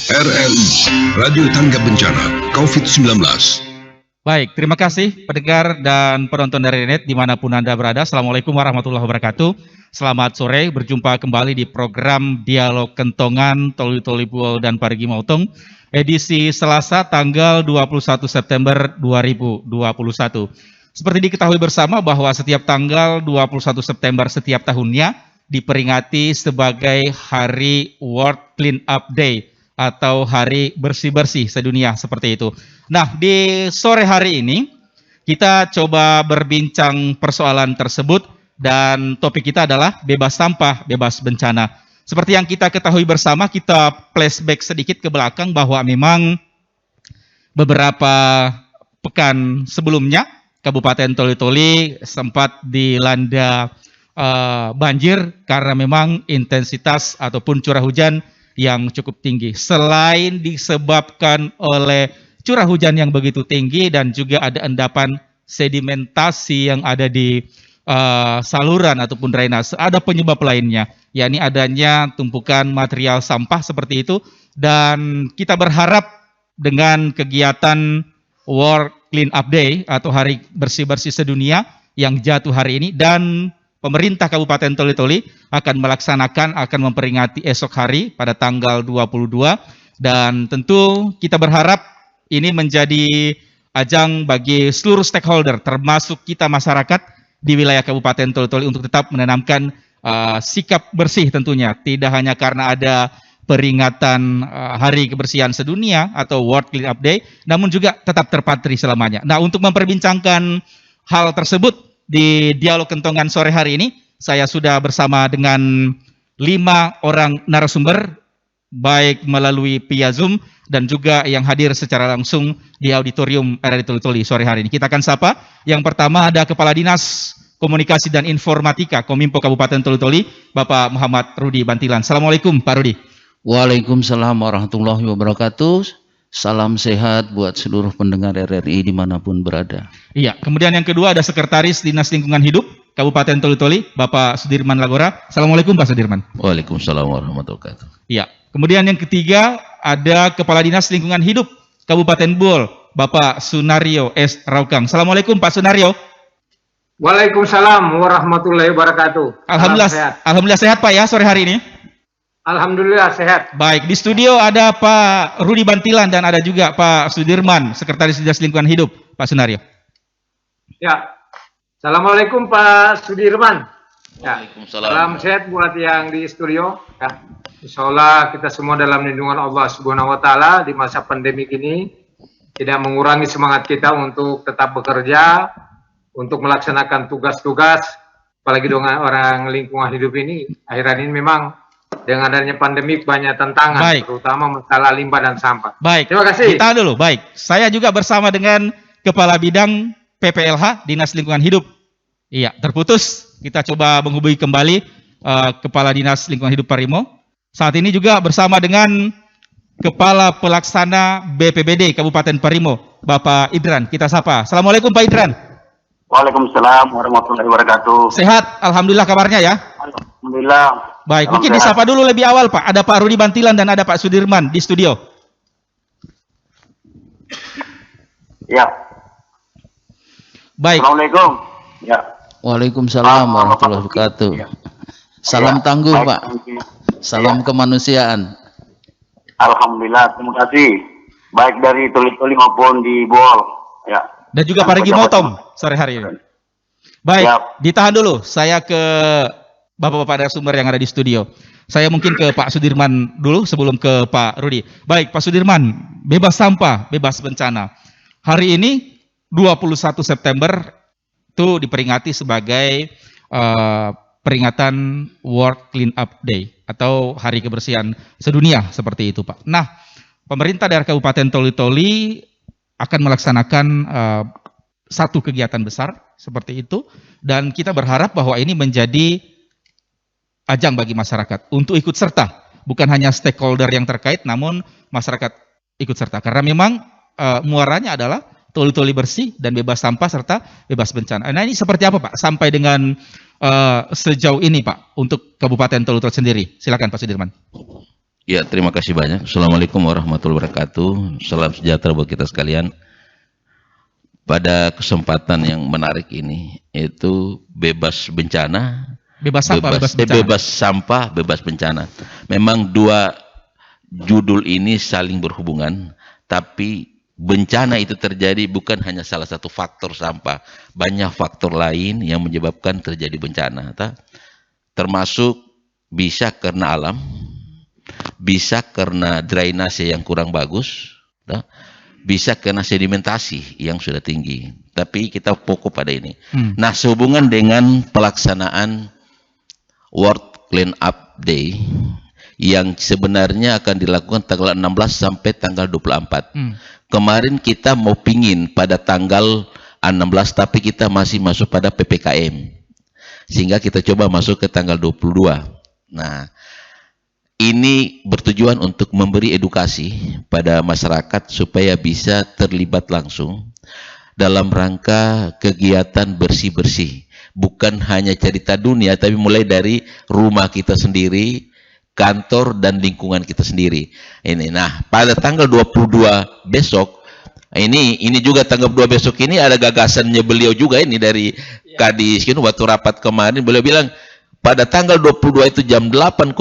RRI Radio Tanggap Bencana COVID-19. Baik, terima kasih pendengar dan penonton dari net dimanapun Anda berada. Assalamualaikum warahmatullahi wabarakatuh. Selamat sore, berjumpa kembali di program Dialog Kentongan Toli-Toli Buol dan Parigi Mautong, edisi Selasa tanggal 21 September 2021. Seperti diketahui bersama bahwa setiap tanggal 21 September setiap tahunnya diperingati sebagai Hari World Clean Up Day atau Hari Bersih-Bersih Sedunia, seperti itu. Nah, di sore hari ini kita coba berbincang persoalan tersebut dan topik kita adalah bebas sampah, bebas bencana. Seperti yang kita ketahui bersama, kita flashback sedikit ke belakang bahwa memang beberapa pekan sebelumnya Kabupaten Toli-Toli sempat dilanda banjir karena memang intensitas ataupun curah hujan yang cukup tinggi. Selain disebabkan oleh curah hujan yang begitu tinggi dan juga ada endapan sedimentasi yang ada di saluran ataupun drainase, ada penyebab lainnya, yakni adanya tumpukan material sampah seperti itu. Dan kita berharap dengan kegiatan World Clean Up Day atau Hari Bersih-Bersih Sedunia yang jatuh hari ini, dan pemerintah Kabupaten Toli-Toli akan memperingati esok hari pada tanggal 22, dan tentu kita berharap ini menjadi ajang bagi seluruh stakeholder termasuk kita masyarakat di wilayah Kabupaten Toli-Toli untuk tetap menanamkan sikap bersih tentunya, tidak hanya karena ada peringatan Hari Kebersihan Sedunia atau World Clean Up Day, namun juga tetap terpatri selamanya. Nah, untuk memperbincangkan hal tersebut di Dialog Kentongan sore hari ini, saya sudah bersama dengan 5 orang narasumber, baik melalui via Zoom dan juga yang hadir secara langsung di auditorium RRI Toli-Toli sore hari ini. Kita akan sapa. Yang pertama ada Kepala Dinas Komunikasi dan Informatika Kominfo Kabupaten Toli-Toli, Bapak Muhammad Rudi Bantilan. Assalamualaikum, Pak Rudi. Waalaikumsalam warahmatullahi wabarakatuh. Salam sehat buat seluruh pendengar RRI dimanapun berada. Iya, kemudian yang kedua ada Sekretaris Dinas Lingkungan Hidup Kabupaten Toli-Toli, Bapak Sudirman Lagora. Assalamualaikum, Pak Sudirman. Waalaikumsalam warahmatullahi wabarakatuh. Iya, kemudian yang ketiga ada Kepala Dinas Lingkungan Hidup Kabupaten Buol, Bapak Sunario S. Raukang. Assalamualaikum, Pak Sunario. Waalaikumsalam warahmatullahi wabarakatuh. Alhamdulillah sehat Pak ya sore hari ini. Alhamdulillah sehat. Baik, di studio ada Pak Rudi Bantilan dan ada juga Pak Sudirman, Sekretaris Dinas Lingkungan Hidup. Pak Sunario. Ya, Assalamualaikum Pak Sudirman. Ya, Waalaikumsalam. salam sehat buat yang di studio. Ya, Insya Allah kita semua dalam lindungan Allah Subhanahu Wa Taala di masa pandemi ini, tidak mengurangi semangat kita untuk tetap bekerja, untuk melaksanakan tugas-tugas, apalagi dengan orang lingkungan hidup ini. Akhir-akhir ini memang dengan adanya pandemi banyak tantangan, terutama masalah limbah dan sampah. Baik, terima kasih. Kita dulu, baik. Saya juga bersama dengan Kepala Bidang PPLH Dinas Lingkungan Hidup. Iya, terputus. Kita coba menghubungi kembali Kepala Dinas Lingkungan Hidup Parimo. Saat ini juga bersama dengan Kepala Pelaksana BPBD Kabupaten Parimo, Bapak Idran. Kita sapa. Assalamualaikum Pak Idran. Waalaikumsalam warahmatullahi wabarakatuh. Sehat, alhamdulillah kabarnya ya. Alhamdulillah. Baik, mungkin disapa dulu lebih awal Pak. Ada Pak Rudi Bantilan dan ada Pak Sudirman di studio. Ya. Baik. Assalamualaikum. Ya. Waalaikumsalam warahmatullahi wabarakatuh. Ya. Salam tangguh baik, Pak. Salam kemanusiaan. Alhamdulillah, terima kasih. Baik dari Toli-Toli maupun di Buol. Ya. Dan juga Parigi Mautong sore hari ini. Baik, ditahan dulu. Saya ke Bapak-bapak narasumber yang ada di studio. Saya mungkin ke Pak Sudirman dulu sebelum ke Pak Rudi. Baik, Pak Sudirman, bebas sampah, bebas bencana. Hari ini 21 September itu diperingati sebagai peringatan World Clean Up Day atau Hari Kebersihan Sedunia, seperti itu Pak. Nah, pemerintah daerah Kabupaten Toli-Toli akan melaksanakan satu kegiatan besar seperti itu, dan kita berharap bahwa ini menjadi ajang bagi masyarakat untuk ikut serta, bukan hanya stakeholder yang terkait, namun masyarakat ikut serta. Karena memang muaranya adalah Toli-Toli bersih dan bebas sampah serta bebas bencana. Nah, ini seperti apa Pak sampai dengan sejauh ini Pak untuk Kabupaten Toli-Toli sendiri? Silakan Pak Sudirman. Ya, terima kasih banyak. Assalamualaikum warahmatullahi wabarakatuh. Salam sejahtera buat kita sekalian. Pada kesempatan yang menarik ini, itu bebas bencana, Bebas sampah, bebas bencana. bebas sampah, bebas bencana. Memang dua judul ini saling berhubungan, tapi bencana itu terjadi bukan hanya salah satu faktor sampah, banyak faktor lain yang menyebabkan terjadi bencana. Termasuk bisa karena alam, bisa karena drainase yang kurang bagus, bisa karena sedimentasi yang sudah tinggi. Tapi kita fokus pada ini. Nah, sehubungan dengan pelaksanaan World Clean Up Day yang sebenarnya akan dilakukan tanggal 16 sampai tanggal 24. Kemarin kita mau pingin pada tanggal 16, tapi kita masih masuk pada PPKM. Sehingga kita coba masuk ke tanggal 22. Nah, ini bertujuan untuk memberi edukasi pada masyarakat supaya bisa terlibat langsung dalam rangka kegiatan bersih-bersih. Bukan hanya cerita dunia, tapi mulai dari rumah kita sendiri, kantor, dan lingkungan kita sendiri. Ini. Nah, pada tanggal 22 besok, ini juga tanggal 2 besok ini ada gagasannya beliau juga ini dari Kadis. Waktu rapat kemarin, beliau bilang, pada tanggal 22 itu jam 8.00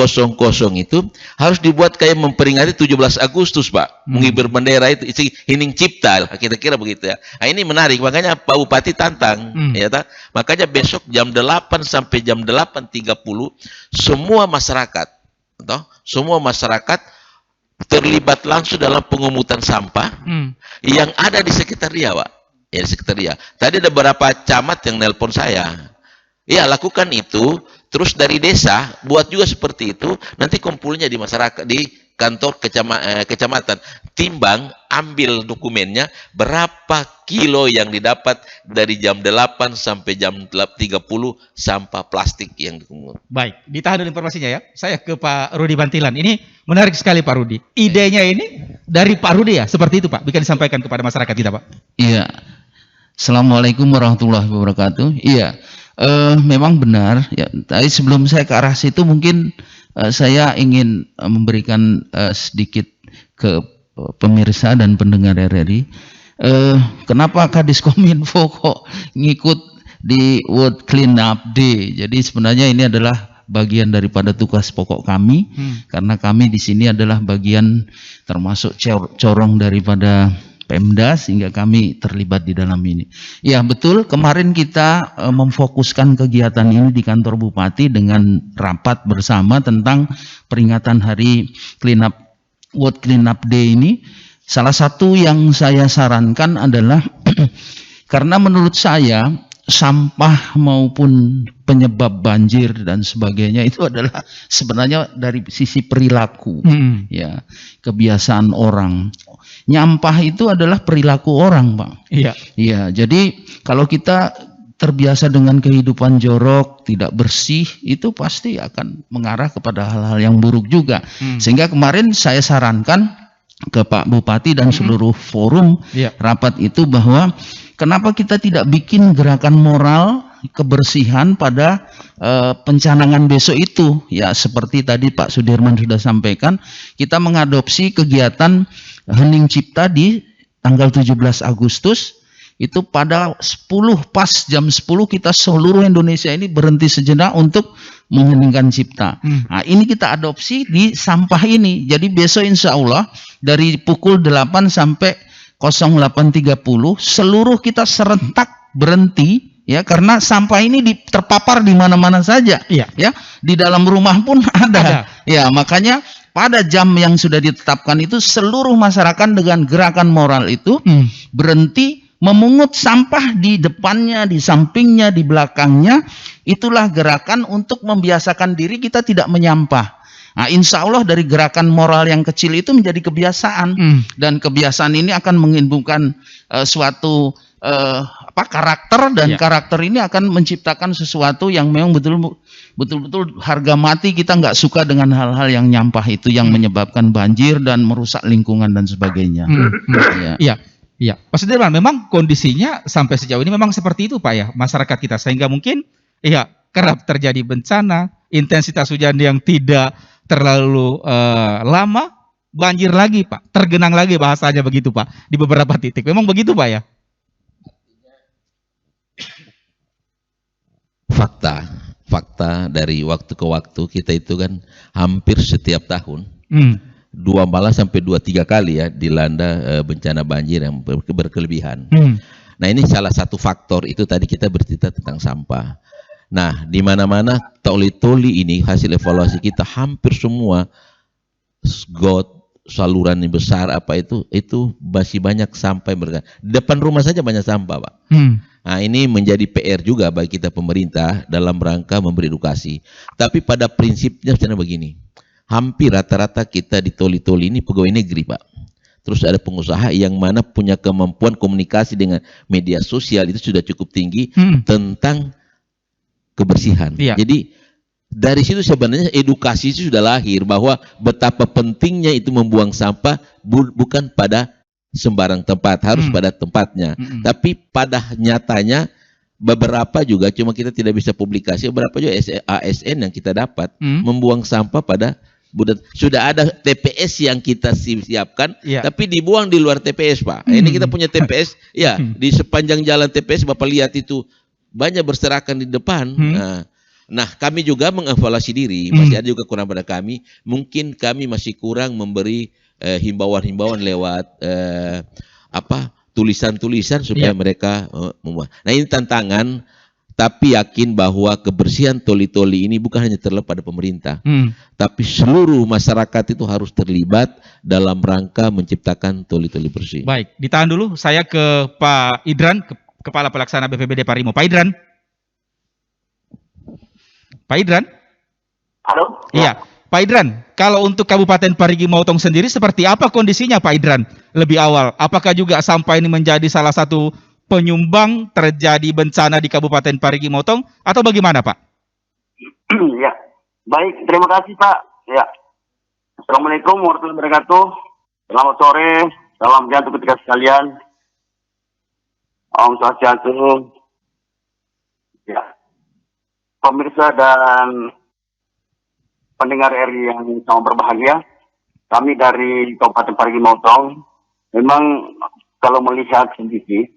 itu harus dibuat kayak memperingati 17 Agustus, Pak. Mengibar bendera itu hening cipta, kira-kira begitu ya. Nah, ini menarik, makanya Pak Bupati tantang. Ya, makanya besok jam 8 sampai jam 8.30 semua masyarakat terlibat langsung dalam pengumutan sampah yang ada di sekitar dia, Pak. Ya, di sekitar dia. Tadi ada beberapa camat yang nelpon saya. Ya, lakukan itu. Terus dari desa buat juga seperti itu, nanti kumpulnya di masyarakat, di kantor kecamatan, timbang, ambil dokumennya berapa kilo yang didapat dari jam 8 sampai jam 30 sampah plastik yang dipungut. Baik, ditahan dulu informasinya ya. Saya ke Pak Rudi Bantilan. Ini menarik sekali Pak Rudi. Idenya ini dari Pak Rudi ya, seperti itu Pak. Bisa disampaikan kepada masyarakat kita Pak. Iya. Assalamualaikum warahmatullahi wabarakatuh. Iya. Memang benar ya. Tapi sebelum saya ke arah situ mungkin saya ingin memberikan sedikit ke pemirsa dan pendengar RRI. Kenapa Kadiskominfo kok ngikut di World Clean Up Day? Jadi sebenarnya ini adalah bagian daripada tugas pokok kami, karena kami di sini adalah bagian termasuk corong daripada Pemda, sehingga kami terlibat di dalam ini. Ya betul, kemarin kita memfokuskan kegiatan ini di kantor Bupati dengan rapat bersama tentang peringatan hari World Clean Up Day ini. Salah satu yang saya sarankan adalah karena menurut saya sampah maupun penyebab banjir dan sebagainya itu adalah sebenarnya dari sisi perilaku, ya, kebiasaan orang. Nyampah itu adalah perilaku orang, Pak. Iya. Iya, jadi kalau kita terbiasa dengan kehidupan jorok, tidak bersih, itu pasti akan mengarah kepada hal-hal yang buruk juga. Sehingga kemarin saya sarankan ke Pak Bupati dan seluruh forum rapat itu bahwa kenapa kita tidak bikin gerakan moral kebersihan pada pencanangan besok itu, ya seperti tadi Pak Sudirman sudah sampaikan, kita mengadopsi kegiatan hening cipta di tanggal 17 Agustus itu pada 10 pas jam 10 kita seluruh Indonesia ini berhenti sejenak untuk mengheningkan cipta. Nah, ini kita adopsi di sampah ini. Jadi besok insya Allah dari pukul 8 sampai 08.30 seluruh kita serentak berhenti. Ya, karena sampah ini terpapar di mana-mana saja. Ya, di dalam rumah pun ada. Ya, makanya pada jam yang sudah ditetapkan itu seluruh masyarakat dengan gerakan moral itu berhenti memungut sampah di depannya, di sampingnya, di belakangnya. Itulah gerakan untuk membiasakan diri kita tidak menyampah. Nah, insya Allah dari gerakan moral yang kecil itu menjadi kebiasaan, dan kebiasaan ini akan menimbulkan suatu karakter, dan karakter ini akan menciptakan sesuatu yang memang betul-betul harga mati. Kita nggak suka dengan hal-hal yang nyampah itu yang menyebabkan banjir dan merusak lingkungan dan sebagainya. Iya, Pak Sudirman, memang kondisinya sampai sejauh ini memang seperti itu Pak ya, masyarakat kita, sehingga mungkin kerap terjadi bencana, intensitas hujan yang tidak terlalu lama, banjir lagi Pak, tergenang lagi bahasanya begitu Pak, di beberapa titik. Memang begitu Pak ya? Fakta dari waktu ke waktu kita itu kan hampir setiap tahun Hmm. 2 malah sampai 2-3 kali ya dilanda bencana banjir yang berkelebihan. Hmm. Nah ini salah satu faktor itu tadi kita bercerita tentang sampah. Nah di mana-mana toli-toli ini hasil evaluasi kita hampir semua got saluran yang besar apa itu masih banyak sampah mereka. Di depan rumah saja banyak sampah Pak. Hmm. Nah ini menjadi PR juga bagi kita pemerintah dalam rangka memberi edukasi. Tapi pada prinsipnya sebenarnya begini, hampir rata-rata kita di toli-toli ini pegawai negeri Pak. Terus ada pengusaha yang mana punya kemampuan komunikasi dengan media sosial itu sudah cukup tinggi tentang kebersihan. Iya. Jadi dari situ sebenarnya edukasi itu sudah lahir bahwa betapa pentingnya itu membuang sampah bukan pada sembarang tempat, harus pada tempatnya. Tapi pada nyatanya beberapa juga, cuma kita tidak bisa publikasi, beberapa juga ASN yang kita dapat membuang sampah pada sudah ada TPS yang kita siapkan, tapi dibuang di luar TPS Pak. Ini kita punya TPS, ya di sepanjang jalan TPS Bapak lihat itu banyak berserakan di depan. Nah, kami juga mengevaluasi diri, masih ada juga kurang pada kami. Mungkin kami masih kurang memberi himbauan-himbauan lewat tulisan-tulisan supaya mereka membuat. Nah, ini tantangan. Tapi yakin bahwa kebersihan toli-toli ini bukan hanya terlepas pada pemerintah, tapi seluruh masyarakat itu harus terlibat dalam rangka menciptakan toli-toli bersih. Baik, ditahan dulu. Saya ke Pak Idran, Kepala Pelaksana BPBD Parimo. Pak Idran. Pak Idran? Halo? Iya, Pak Idran. Kalau untuk Kabupaten Parigi Motong sendiri seperti apa kondisinya Pak Idran lebih awal? Apakah juga sampah ini menjadi salah satu penyumbang terjadi bencana di Kabupaten Parigi Motong atau bagaimana Pak? Ya, baik, terima kasih Pak. Ya, Assalamualaikum warahmatullahi wabarakatuh. Selamat sore, salam sejahtera ketika sekalian. Om Swastiastu. Ya, pemirsa dan pendengar RI yang sangat berbahagia, kami dari Kabupaten Parigi Motong memang kalau melihat kondisi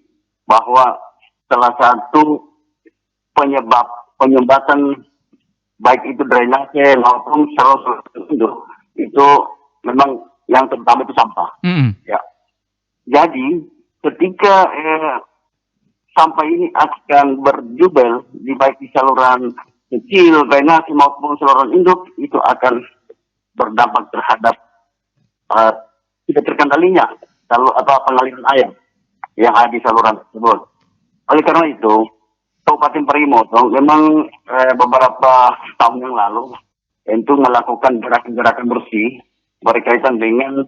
bahwa salah satu penyebabkan baik itu drainase maupun saluran itu memang yang terutama itu sampah. Ya. Jadi ketika sampah ini akan berjubel di baik di saluran kecil, drainase maupun saluran induk, itu akan berdampak terhadap tidak terkendalinya pengaliran air yang ada di saluran tersebut. Oleh karena itu, Kabupaten Parigi Motong memang beberapa tahun yang lalu itu melakukan gerakan-gerakan bersih berkaitan dengan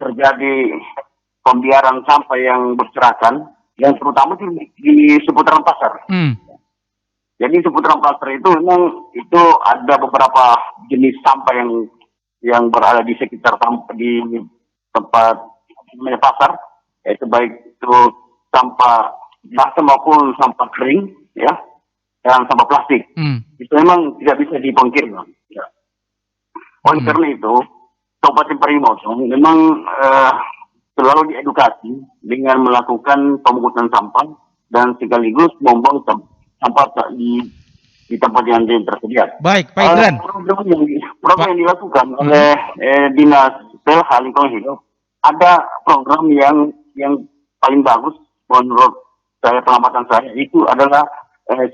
terjadi pembiaran sampah yang berserakan, yang terutama di seputaran pasar. Jadi seputaran pasar itu memang itu ada beberapa jenis sampah yang berada di sekitar di tempat pasar, yaitu baik itu sampah basah maupun sampah kering, ya, dan sampah plastik. Itu memang tidak bisa dipungkirkan. Ya. Oleh karena itu, Kabupaten Parigi Motong memang selalu diedukasi dengan melakukan pemungutan sampah dan sekaligus membuang sampah di tempat yang tersedia. Baik, Pak Idran. Program yang dilakukan oleh Dinas PLH Lingkungan Hidup, ada program yang paling bagus menurut saya, pengamatan saya, itu adalah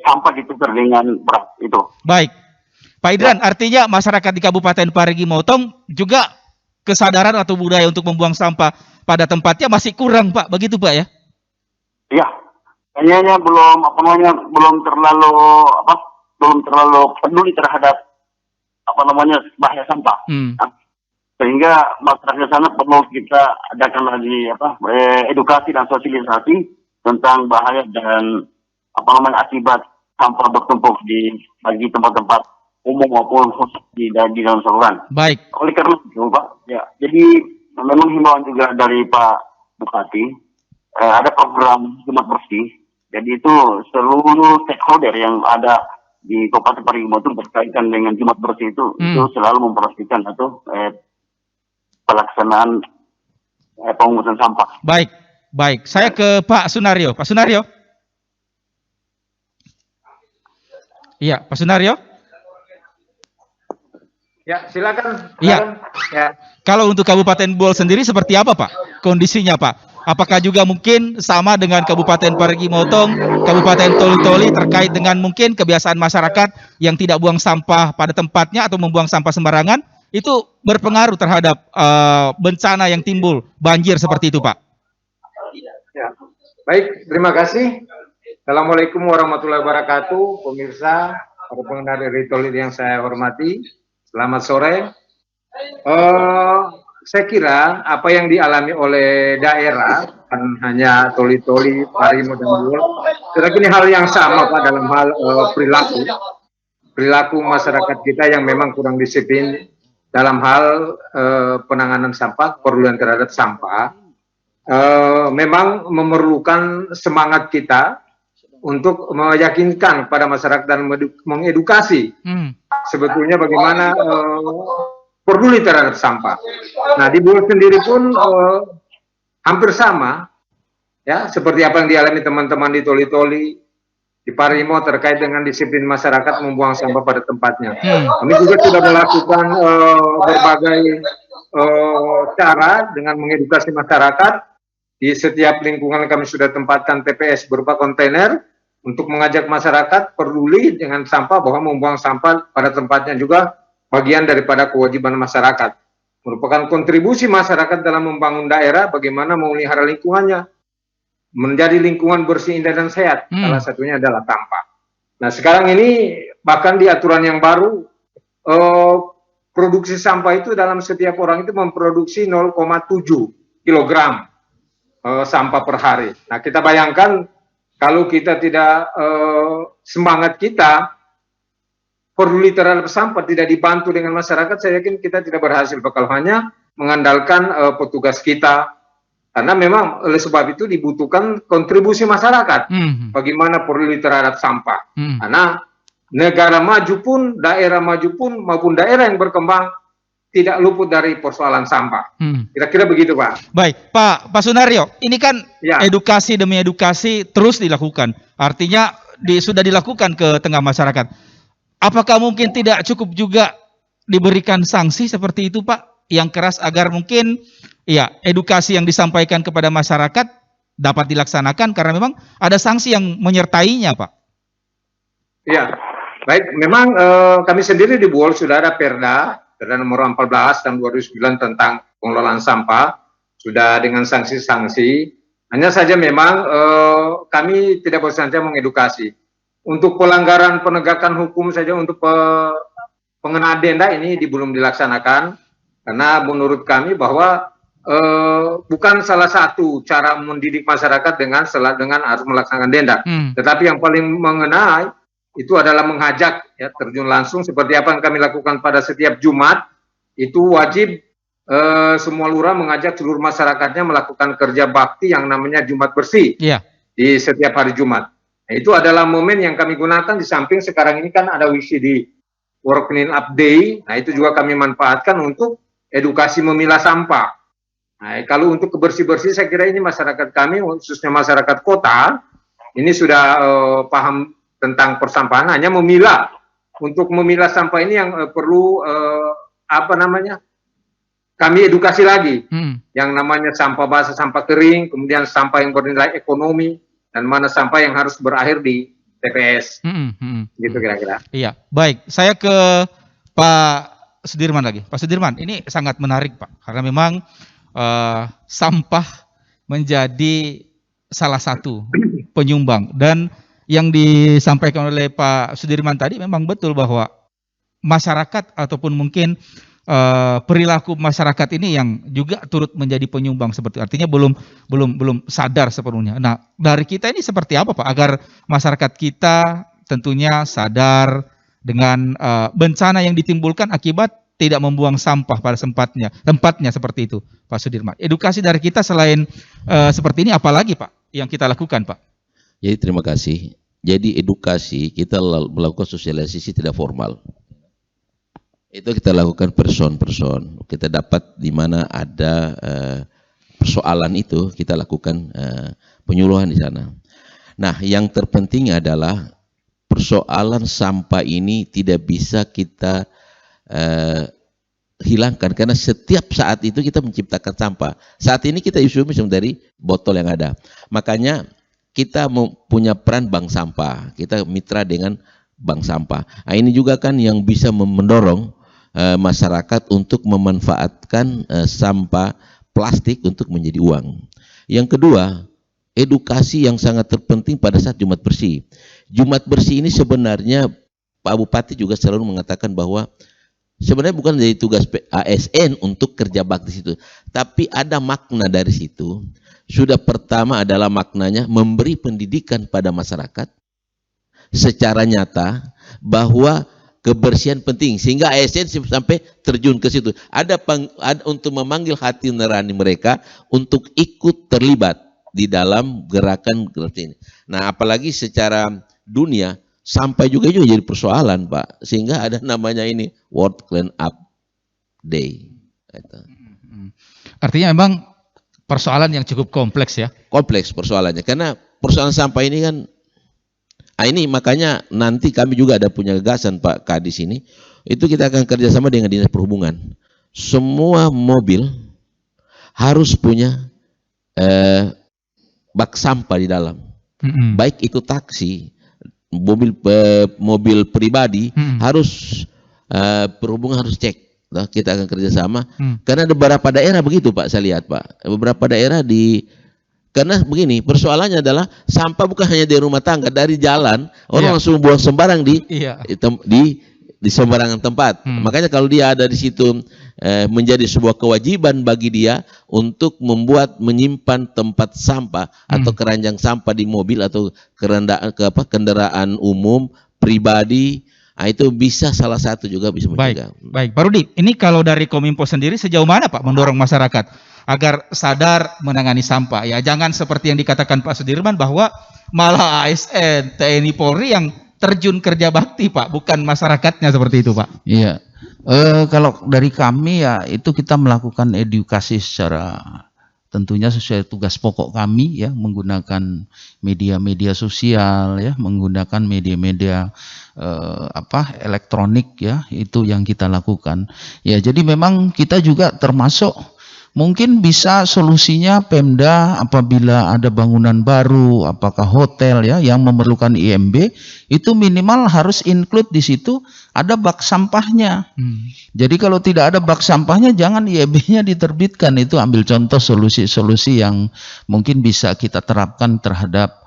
sampah ditukar dengan beras itu. Baik, Pak Idran, artinya masyarakat di Kabupaten Parigi Motong juga kesadaran atau budaya untuk membuang sampah pada tempatnya masih kurang Pak, begitu Pak ya? Iya, kayaknya belum terlalu peduli terhadap bahaya sampah. Sehingga masyarakat sana perlu kita adakan lagi edukasi dan sosialisasi tentang bahaya dan akibat sampah bertumpuk bagi tempat-tempat umum maupun khusus di dalam saluran. Baik. Oleh karena itu Pak, ya, jadi memang himbauan juga dari Pak Bupati, ada program Jumat Bersih. Jadi itu seluruh stakeholder yang ada di Kabupaten Parigi Motong berkaitan dengan Jumat Bersih itu selalu memperhatikan atau pelaksanaan pemungutan sampah. Baik, baik. Saya ke Pak Sunario. Pak Sunario. Iya, Pak Sunario. Ya, silakan. Iya. Ya. Kalau untuk Kabupaten Buol sendiri seperti apa, Pak? Kondisinya, Pak? Apakah juga mungkin sama dengan Kabupaten Parigi Motong, Kabupaten Toli-Toli terkait dengan mungkin kebiasaan masyarakat yang tidak buang sampah pada tempatnya atau membuang sampah sembarangan, itu berpengaruh terhadap bencana yang timbul, banjir seperti itu, Pak? Ya. Baik, terima kasih. Assalamualaikum warahmatullahi wabarakatuh, pemirsa, para pendengar dari Toli yang saya hormati. Selamat sore. Saya kira apa yang dialami oleh daerah, kan hanya Toli-Toli, Parigi Motong, Buol, saya kira ini hal yang sama Pak dalam hal perilaku masyarakat kita yang memang kurang disiplin dalam hal penanganan sampah, perluan terhadap sampah. Memang memerlukan semangat kita untuk meyakinkan pada masyarakat dan mengedukasi sebetulnya bagaimana peduli terhadap sampah. Nah, di Buol sendiri pun hampir sama, ya, seperti apa yang dialami teman-teman di Toli-Toli, di Parigi Motong terkait dengan disiplin masyarakat membuang sampah pada tempatnya. Kami juga sudah melakukan berbagai cara dengan mengedukasi masyarakat. Di setiap lingkungan kami sudah tempatkan TPS berupa kontainer untuk mengajak masyarakat peduli dengan sampah, bahwa membuang sampah pada tempatnya juga bagian daripada kewajiban masyarakat. Merupakan kontribusi masyarakat dalam membangun daerah, bagaimana memelihara lingkungannya, menjadi lingkungan bersih, indah, dan sehat. Salah satunya adalah sampah. Nah, sekarang ini bahkan di aturan yang baru, produksi sampah itu dalam setiap orang itu memproduksi 0,7 kilogram sampah per hari. Nah, kita bayangkan kalau kita tidak semangat kita peduli terhadap sampah, tidak dibantu dengan masyarakat, saya yakin kita tidak berhasil. Kalau hanya mengandalkan petugas kita, karena memang oleh sebab itu dibutuhkan kontribusi masyarakat. Bagaimana peduli terhadap sampah. Karena negara maju pun, daerah maju pun, maupun daerah yang berkembang tidak luput dari persoalan sampah. Kira-kira begitu, Pak. Baik, Pak Sunario, ini kan edukasi demi edukasi terus dilakukan. Artinya sudah dilakukan ke tengah masyarakat. Apakah mungkin tidak cukup juga diberikan sanksi seperti itu, Pak, yang keras agar mungkin ya edukasi yang disampaikan kepada masyarakat dapat dilaksanakan, karena memang ada sanksi yang menyertainya, Pak? Iya, baik. Memang kami sendiri di Buol sudah ada Perda nomor 14 tahun 2009 tentang pengelolaan sampah, sudah dengan sanksi-sanksi. Hanya saja memang kami tidak bosan saja mengedukasi. Untuk pelanggaran penegakan hukum saja, untuk pengenaan denda ini belum dilaksanakan, karena menurut kami bahwa bukan salah satu cara mendidik masyarakat dengan harus melaksanakan denda, tetapi yang paling mengenai itu adalah mengajak, ya, terjun langsung seperti apa yang kami lakukan pada setiap Jumat. Itu wajib semua lurah mengajak seluruh masyarakatnya melakukan kerja bakti yang namanya Jumat Bersih di setiap hari Jumat. Nah, itu adalah momen yang kami gunakan, di samping sekarang ini kan ada WCD, Work Clean Up Day. Nah, itu juga kami manfaatkan untuk edukasi memilah sampah. Nah, kalau untuk kebersih-bersih, saya kira ini masyarakat kami, khususnya masyarakat kota, ini sudah paham tentang persampahan, hanya memilah. Untuk memilah sampah ini yang perlu kami edukasi lagi. Yang namanya sampah basah, sampah kering, kemudian sampah yang bernilai ekonomi, dan mana sampah yang harus berakhir di TPS. Gitu kira-kira. Iya, baik. Saya ke Pak Sudirman lagi. Pak Sudirman, ini sangat menarik, Pak, karena memang sampah menjadi salah satu penyumbang, dan yang disampaikan oleh Pak Sudirman tadi memang betul bahwa masyarakat ataupun mungkin perilaku masyarakat ini yang juga turut menjadi penyumbang, seperti artinya belum sadar sepenuhnya. Nah, dari kita ini seperti apa, Pak, agar masyarakat kita tentunya sadar dengan bencana yang ditimbulkan akibat tidak membuang sampah pada tempatnya seperti itu, Pak Sudirman. Edukasi dari kita selain seperti ini, apalagi, Pak, yang kita lakukan, Pak? Jadi terima kasih. Jadi edukasi kita melakukan sosialisasi tidak formal. Itu kita lakukan person. Kita dapat di mana ada persoalan itu, kita lakukan penyuluhan di sana. Nah, yang terpenting adalah persoalan sampah ini tidak bisa kita hilangkan, karena setiap saat itu kita menciptakan sampah. Saat ini kita isu dari botol yang ada. Makanya kita punya peran bank sampah. Kita mitra dengan bank sampah. Nah, ini juga kan yang bisa mendorong masyarakat untuk memanfaatkan sampah plastik untuk menjadi uang. Yang kedua, edukasi yang sangat terpenting pada saat Jumat Bersih. Jumat Bersih ini sebenarnya Pak Bupati juga selalu mengatakan bahwa sebenarnya bukan dari tugas ASN untuk kerja bakti situ, tapi ada makna dari situ. Sudah pertama adalah maknanya memberi pendidikan pada masyarakat secara nyata bahwa kebersihan penting, sehingga ASN sampai terjun ke situ. Ada untuk memanggil hati nurani mereka untuk ikut terlibat di dalam gerakan ini. Nah, apalagi secara dunia sampai juga jadi persoalan, Pak, sehingga ada namanya ini World Clean Up Day. Artinya memang persoalan yang cukup kompleks ya. Kompleks persoalannya, karena persoalan sampah ini kan, ini makanya nanti kami juga ada punya gagasan Pak Kadis ini, itu kita akan kerjasama dengan Dinas Perhubungan. Semua mobil harus punya bak sampah di dalam, baik itu taksi, mobil pribadi, harus perhubungan harus cek. Nah, kita akan kerjasama karena ada beberapa daerah begitu Pak, saya lihat Pak, beberapa daerah karena begini, persoalannya adalah sampah bukan hanya di rumah tangga, dari jalan orang langsung buang sembarang di sembarangan tempat. Makanya kalau dia ada di situ menjadi sebuah kewajiban bagi dia untuk menyimpan tempat sampah atau keranjang sampah di mobil atau kendaraan umum pribadi. Nah, itu bisa salah satu juga bisa mencegah. Baik, Pak Rudi, ini kalau dari Kominfo sendiri sejauh mana Pak mendorong masyarakat agar sadar menangani sampah? Ya, jangan seperti yang dikatakan Pak Sudirman bahwa malah ASN, TNI, Polri yang terjun kerja bakti Pak, bukan masyarakatnya seperti itu Pak. Iya, kalau dari kami ya itu kita melakukan edukasi secara tentunya sesuai tugas pokok kami ya, menggunakan media-media sosial ya, menggunakan media-media elektronik ya, itu yang kita lakukan. Ya, jadi memang kita juga termasuk mungkin bisa solusinya Pemda apabila ada bangunan baru, apakah hotel ya yang memerlukan IMB, itu minimal harus include di situ ada bak sampahnya. Jadi kalau tidak ada bak sampahnya jangan IMB-nya diterbitkan. Itu ambil contoh solusi-solusi yang mungkin bisa kita terapkan terhadap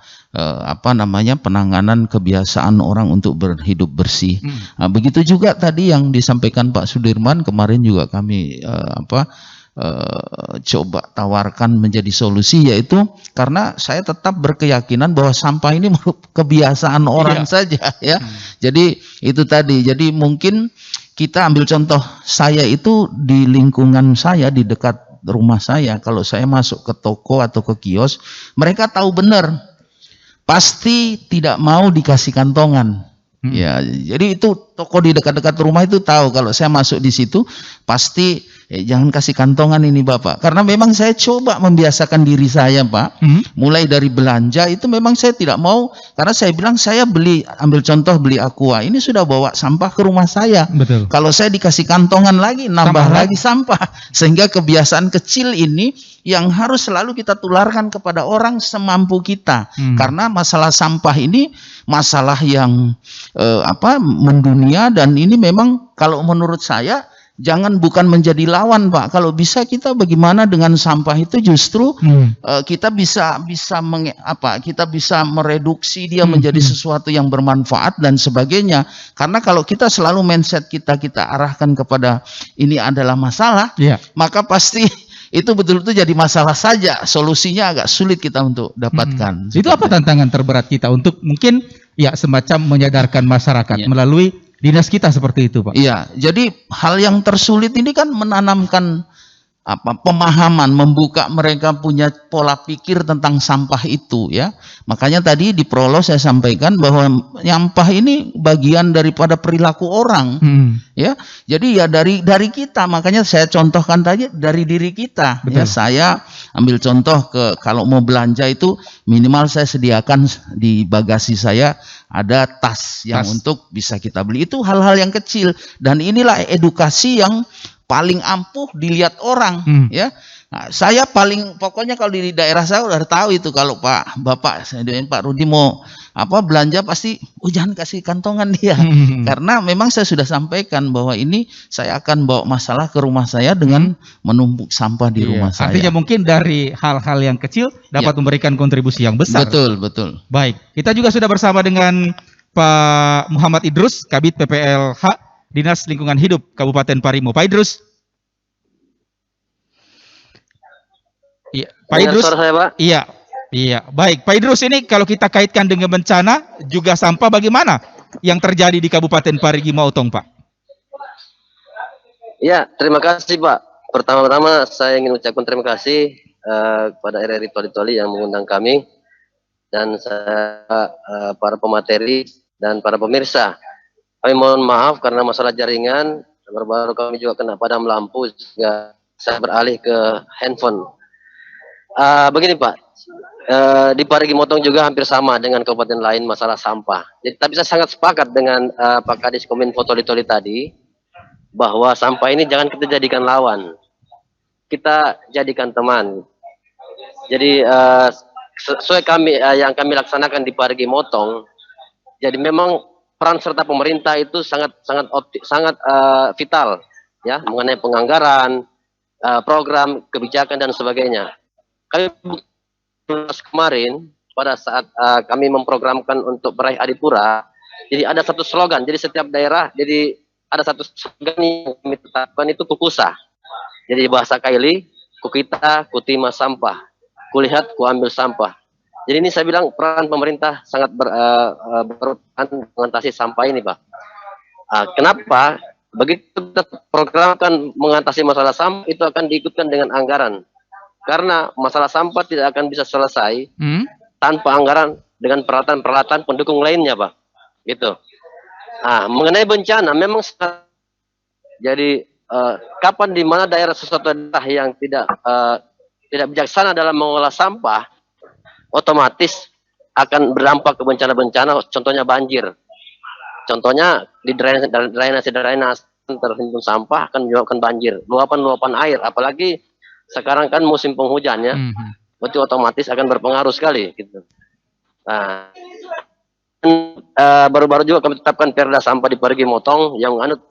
penanganan kebiasaan orang untuk berhidup bersih. Nah, begitu juga tadi yang disampaikan Pak Sudirman kemarin juga kami coba tawarkan menjadi solusi, yaitu karena saya tetap berkeyakinan bahwa sampah ini kebiasaan orang saja ya. Jadi itu tadi, jadi mungkin kita ambil contoh, saya itu di lingkungan saya, di dekat rumah saya, kalau saya masuk ke toko atau ke kios, mereka tahu benar pasti tidak mau dikasih kantongan. Ya, jadi itu toko di dekat-dekat rumah itu tahu kalau saya masuk di situ pasti jangan kasih kantongan ini Bapak. Karena memang saya coba membiasakan diri saya Pak. Mulai dari belanja itu memang saya tidak mau, karena saya bilang saya ambil contoh beli Aqua, ini sudah bawa sampah ke rumah saya. Betul. Kalau saya dikasih kantongan lagi, nambah lagi sampah. Sehingga kebiasaan kecil ini yang harus selalu kita tularkan kepada orang semampu kita. Karena masalah sampah ini masalah yang mendunia, dan ini memang kalau menurut saya bukan menjadi lawan Pak. Kalau bisa kita bagaimana dengan sampah itu justru kita bisa mereduksi dia menjadi sesuatu yang bermanfaat dan sebagainya. Karena kalau kita selalu mindset kita arahkan kepada ini adalah masalah, maka pasti itu betul-betul jadi masalah saja. Solusinya agak sulit kita untuk dapatkan. Itu apa tantangan terberat kita untuk mungkin ya semacam menyadarkan masyarakat melalui dinas kita seperti itu Pak? Iya, jadi hal yang tersulit ini kan menanamkan pemahaman, membuka mereka punya pola pikir tentang sampah itu ya. Makanya tadi di prolog saya sampaikan bahwa nyampah ini bagian daripada perilaku orang ya. Jadi ya dari kita, makanya saya contohkan tadi dari diri kita. Betul. Ya, saya ambil contoh kalau mau belanja itu minimal saya sediakan di bagasi saya ada tas yang untuk bisa kita beli. Itu hal-hal yang kecil, dan inilah edukasi yang paling ampuh dilihat orang ya. Nah, saya pokoknya kalau di daerah saya udah tahu itu, kalau Bapak Rudi mau belanja pasti jangan kasih kantongan dia. Karena memang saya sudah sampaikan bahwa ini saya akan bawa masalah ke rumah saya dengan menumpuk sampah di rumah saya. Artinya mungkin dari hal-hal yang kecil dapat memberikan kontribusi yang besar. Betul. Baik, kita juga sudah bersama dengan Pak Muhammad Idrus, Kabid PPLH Dinas Lingkungan Hidup Kabupaten Parimo. Pak Idrus. Iya, Pak Idrus. Suara saya, Pak? Iya. Baik, Pak Idrus, ini kalau kita kaitkan dengan bencana juga sampah, bagaimana yang terjadi di Kabupaten Parigi Motong, Pak? Iya, terima kasih, Pak. Pertama-tama saya ingin ucapkan terima kasih kepada RRI Toli-Toli yang mengundang kami, dan para pemateri dan para pemirsa. Kami mohon maaf karena masalah jaringan, baru-baru kami juga kena padam lampu sehingga saya beralih ke handphone. Begini Pak, di Parigi Motong juga hampir sama dengan kabupaten lain masalah sampah. Jadi, tapi saya sangat sepakat dengan Pak Kadis Kominfo Toli-Toli tadi, bahwa sampah ini jangan kita jadikan lawan, kita jadikan teman. Jadi sesuai yang kami laksanakan di Parigi Motong, jadi memang peran serta pemerintah itu sangat vital ya, mengenai penganggaran, program, kebijakan dan sebagainya. Kami kemarin pada saat kami memprogramkan untuk meraih Adipura, jadi ada satu slogan, jadi setiap daerah jadi ada satu slogan yang kami tetapkan, itu kukusa. Jadi bahasa Kaili, kukita, kutima sampah, kulihat, kuambil sampah. Jadi ini saya bilang peran pemerintah sangat berperan mengatasi sampah ini, Pak. Kenapa? Begitu kita programkan mengatasi masalah sampah, itu akan diikutkan dengan anggaran. Karena masalah sampah tidak akan bisa selesai tanpa anggaran dengan peralatan-peralatan pendukung lainnya, Pak. Gitu. Mengenai bencana, memang jadi kapan di mana daerah sesuatu daerah yang tidak bijaksana dalam mengolah sampah, otomatis akan berdampak ke bencana-bencana, contohnya banjir. Contohnya di drainase terhimpun sampah akan menyebabkan banjir, luapan air, apalagi sekarang kan musim penghujan ya, itu otomatis akan berpengaruh sekali gitu. Baru-baru juga kami tetapkan perda sampah di Parigi Motong yang menganut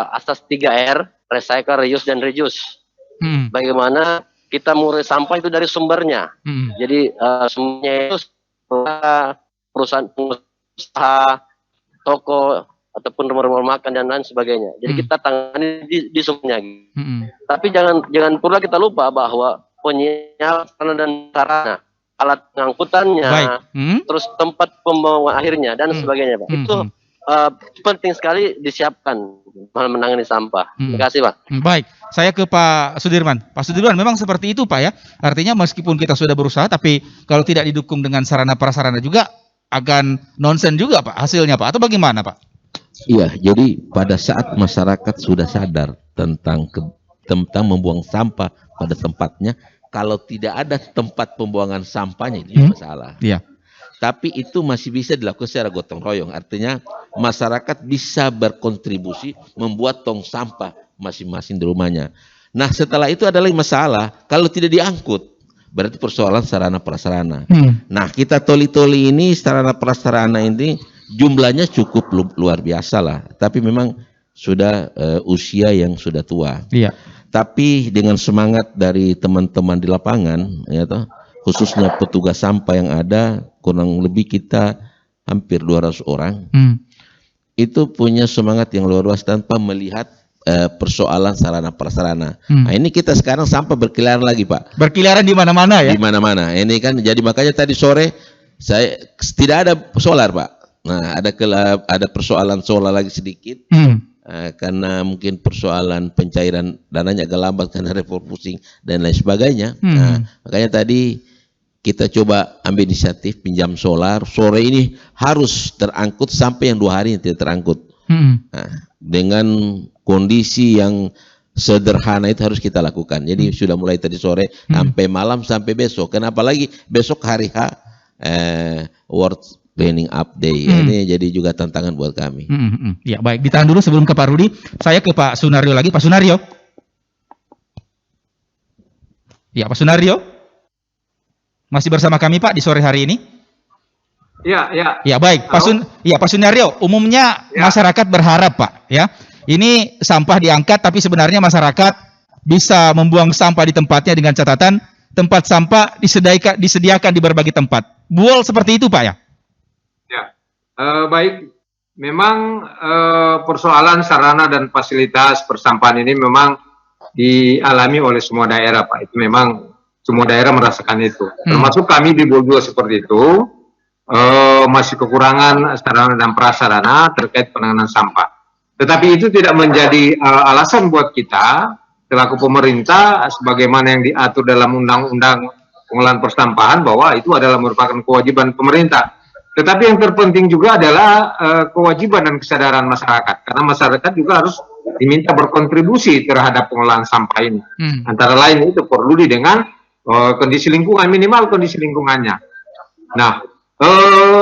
asas 3R, recycle, reuse, dan reduce. Bagaimana kita mengurai sampah itu dari sumbernya. Jadi sumbernya itu perusahaan pengusaha, toko, ataupun rumah-rumah makan dan lain sebagainya. Jadi kita tangani di sumbernya. Tapi jangan pula kita lupa bahwa penyiapan dan sarana, alat pengangkutannya, terus tempat pembuangan akhirnya dan sebagainya, Pak. Itu penting sekali disiapkan menangani sampah. Terima kasih, Pak. Baik, saya ke Pak Sudirman. Pak Sudirman, memang seperti itu, Pak ya. Artinya meskipun kita sudah berusaha, tapi kalau tidak didukung dengan sarana prasarana juga akan nonsen juga, Pak, hasilnya, Pak. Atau bagaimana, Pak? Iya, jadi pada saat masyarakat sudah sadar tentang membuang sampah pada tempatnya, kalau tidak ada tempat pembuangan sampahnya itu masalah. Iya. Tapi itu masih bisa dilakukan secara gotong royong. Artinya masyarakat bisa berkontribusi membuat tong sampah masing-masing di rumahnya. Nah, setelah itu adalah masalah kalau tidak diangkut, berarti persoalan sarana prasarana. Nah, kita Toli-Toli ini sarana prasarana ini jumlahnya cukup luar biasa lah. Tapi memang sudah usia yang sudah tua. Iya. Tapi dengan semangat dari teman-teman di lapangan, ya toh, khususnya petugas sampah yang ada, kurang lebih kita hampir 200 orang, itu punya semangat yang luar biasa tanpa melihat persoalan sarana prasarana. Nah, ini kita sekarang sampah berkeliaran lagi, Pak. Berkeliaran di mana-mana ya? Di mana-mana. Ini kan jadi makanya tadi sore tidak ada solar, Pak. Nah, ada persoalan solar lagi sedikit. karena mungkin persoalan pencairan dananya agak lambat karena refocusing dan lain sebagainya. Nah, makanya tadi kita coba ambil inisiatif pinjam solar. Sore ini harus terangkut sampai yang 2 hari yang tidak terangkut. Nah, dengan kondisi yang sederhana itu harus kita lakukan. Jadi sudah mulai tadi sore sampai malam sampai besok. Kenapa lagi besok hari H World Cleaning Up Day. Ini jadi juga tantangan buat kami. Ya baik, ditahan dulu sebelum ke Pak Rudi. Saya ke Pak Sunario lagi. Pak Sunario. Ya Pak Sunario. Masih bersama kami Pak di sore hari ini? Ya, ya. Ya baik, Pak Sunario. Umumnya masyarakat berharap Pak, ya. Ini sampah diangkat, tapi sebenarnya masyarakat bisa membuang sampah di tempatnya dengan catatan tempat sampah disediakan di berbagai tempat. Buol seperti itu Pak ya? Ya, baik. Memang persoalan sarana dan fasilitas persampahan ini memang dialami oleh semua daerah Pak. Itu memang semua daerah merasakan itu. Termasuk kami di Buol juga seperti itu. Masih kekurangan sarana dan prasarana terkait penanganan sampah. Tetapi itu tidak menjadi alasan buat kita selaku pemerintah sebagaimana yang diatur dalam Undang-Undang Pengelolaan Persampahan bahwa itu adalah merupakan kewajiban pemerintah. Tetapi yang terpenting juga adalah kewajiban dan kesadaran masyarakat, karena masyarakat juga harus diminta berkontribusi terhadap pengelolaan sampah ini. Antara lain itu peduli dengan kondisi lingkungan, minimal kondisi lingkungannya. Nah,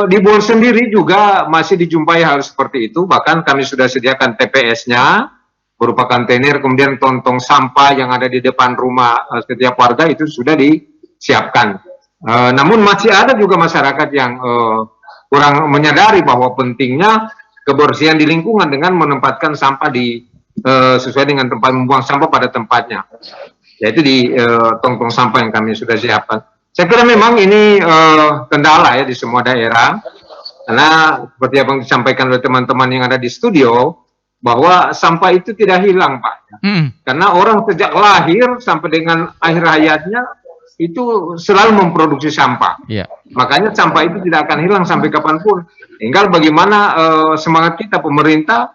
di Buol sendiri juga masih dijumpai hal seperti itu, bahkan kami sudah sediakan TPS-nya berupa kontainer, kemudian tong sampah yang ada di depan rumah setiap warga itu sudah disiapkan. Namun masih ada juga masyarakat yang kurang menyadari bahwa pentingnya kebersihan di lingkungan dengan menempatkan sampah sesuai dengan tempat membuang sampah pada tempatnya, yaitu di tong sampah yang kami sudah siapkan. Saya kira memang ini kendala ya di semua daerah, karena seperti apa yang disampaikan oleh teman-teman yang ada di studio, bahwa sampah itu tidak hilang Pak. Karena orang sejak lahir sampai dengan akhir hayatnya itu selalu memproduksi sampah. Makanya sampah itu tidak akan hilang sampai kapanpun. Tinggal bagaimana semangat kita pemerintah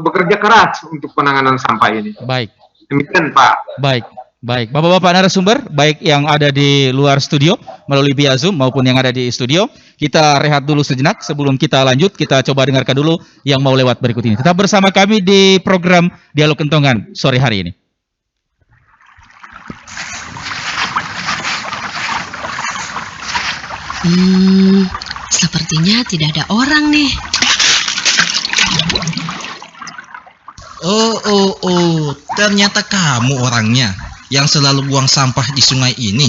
bekerja keras untuk penanganan sampah ini. Baik. Demikian Pak. Baik, Bapak-bapak narasumber, baik yang ada di luar studio melalui via Zoom maupun yang ada di studio, kita rehat dulu sejenak sebelum kita lanjut. Kita coba dengarkan dulu yang mau lewat berikut ini. Tetap bersama kami di program Dialog Kentongan sore hari ini. Sepertinya tidak ada orang nih. Oh, ternyata kamu orangnya yang selalu buang sampah di sungai ini.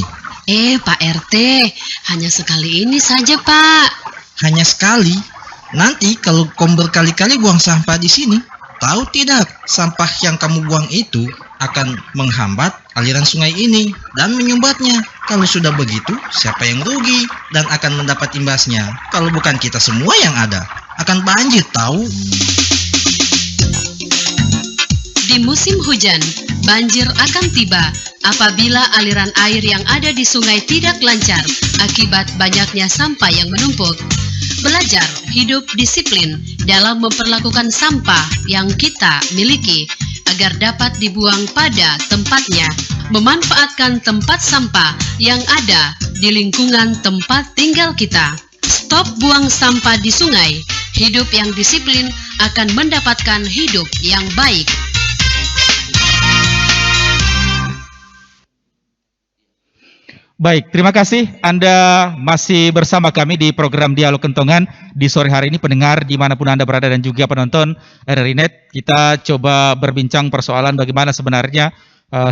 Pak RT, hanya sekali ini saja Pak. Hanya sekali? Nanti kalau kamu berkali-kali buang sampah di sini, tahu tidak, sampah yang kamu buang itu akan menghambat aliran sungai ini dan menyumbatnya. Kalau sudah begitu, siapa yang rugi dan akan mendapat imbasnya? Kalau bukan kita semua yang ada, akan banjir tahu. Di musim hujan, banjir akan tiba apabila aliran air yang ada di sungai tidak lancar akibat banyaknya sampah yang menumpuk. Belajar hidup disiplin dalam memperlakukan sampah yang kita miliki agar dapat dibuang pada tempatnya. Memanfaatkan tempat sampah yang ada di lingkungan tempat tinggal kita. Stop buang sampah di sungai. Hidup yang disiplin akan mendapatkan hidup yang baik. Baik, terima kasih Anda masih bersama kami di program Dialog Kentongan di sore hari ini, pendengar dimanapun Anda berada dan juga penonton RRI Net. Kita coba berbincang persoalan bagaimana sebenarnya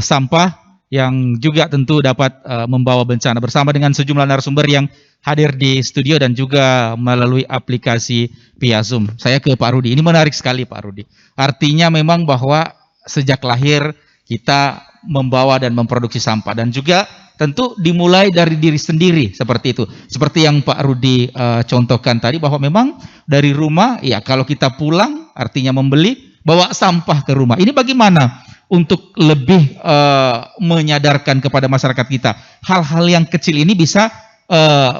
sampah yang juga tentu dapat membawa bencana bersama dengan sejumlah narasumber yang hadir di studio dan juga melalui aplikasi via Zoom. Saya ke Pak Rudi. Ini menarik sekali Pak Rudi. Artinya memang bahwa sejak lahir kita membawa dan memproduksi sampah dan juga tentu dimulai dari diri sendiri seperti itu. Seperti yang Pak Rudi contohkan tadi bahwa memang dari rumah ya kalau kita pulang artinya membeli bawa sampah ke rumah. Ini bagaimana untuk lebih menyadarkan kepada masyarakat kita hal-hal yang kecil ini bisa